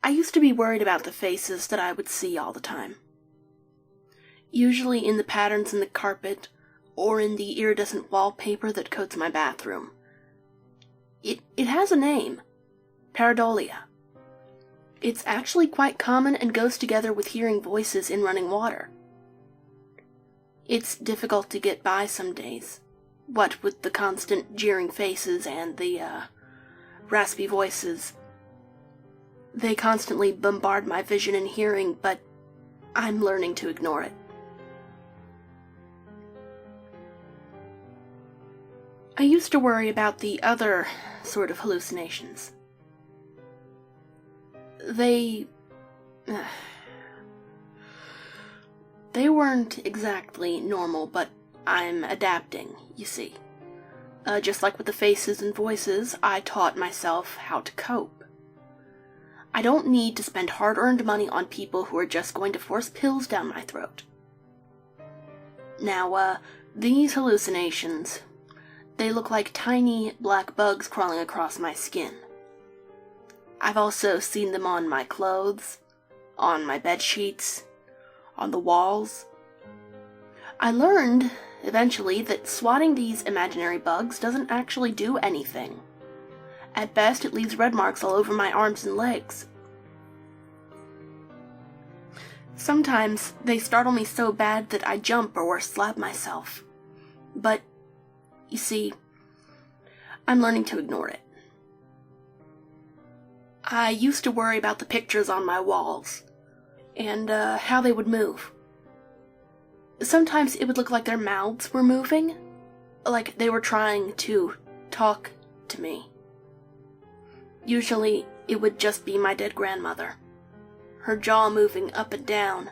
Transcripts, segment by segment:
I used to be worried about the faces that I would see all the time. Usually in the patterns in the carpet, or in the iridescent wallpaper that coats my bathroom. It has a name. Pareidolia. It's actually quite common and goes together with hearing voices in running water. It's difficult to get by some days, what with the constant jeering faces and the, raspy voices. They constantly bombard my vision and hearing, but I'm learning to ignore it. I used to worry about the other sort of hallucinations. They weren't exactly normal, but I'm adapting, you see. Just like with the faces and voices, I taught myself how to cope. I don't need to spend hard-earned money on people who are just going to force pills down my throat. Now, these hallucinations, they look like tiny black bugs crawling across my skin. I've also seen them on my clothes, on my bed sheets, on the walls. I learned, eventually, that swatting these imaginary bugs doesn't actually do anything. At best, it leaves red marks all over my arms and legs. Sometimes they startle me so bad that I jump or slap myself. But, you see, I'm learning to ignore it. I used to worry about the pictures on my walls, and how they would move. Sometimes it would look like their mouths were moving, like they were trying to talk to me. Usually, it would just be my dead grandmother. Her jaw moving up and down,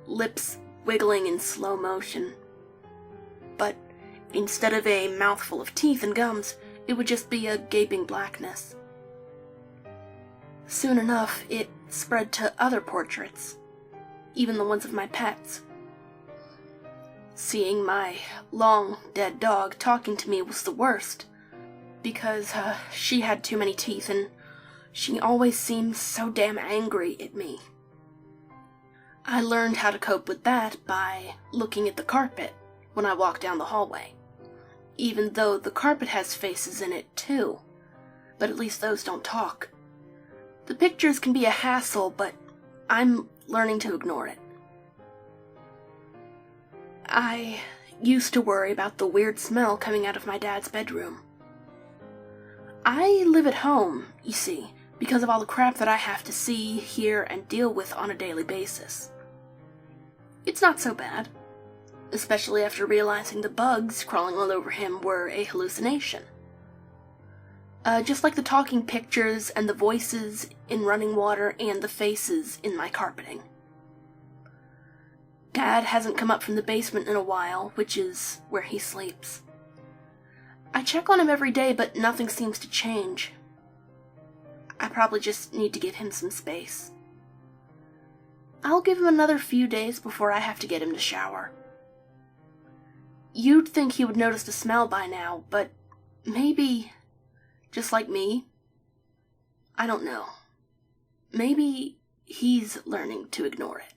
lips wiggling in slow motion. But instead of a mouthful of teeth and gums, it would just be a gaping blackness. Soon enough, it spread to other portraits, even the ones of my pets. Seeing my long, dead dog talking to me was the worst, because she had too many teeth and she always seemed so damn angry at me. I learned how to cope with that by looking at the carpet when I walk down the hallway, even though the carpet has faces in it too, but at least those don't talk. The pictures can be a hassle, but I'm learning to ignore it. I used to worry about the weird smell coming out of my dad's bedroom. I live at home, you see, because of all the crap that I have to see, hear, and deal with on a daily basis. It's not so bad, especially after realizing the bugs crawling all over him were a hallucination. Just like the talking pictures and the voices in running water and the faces in my carpeting. Dad hasn't come up from the basement in a while, which is where he sleeps. I check on him every day, but nothing seems to change. I probably just need to give him some space. I'll give him another few days before I have to get him to shower. You'd think he would notice the smell by now, but maybe, just like me, I don't know. Maybe he's learning to ignore it.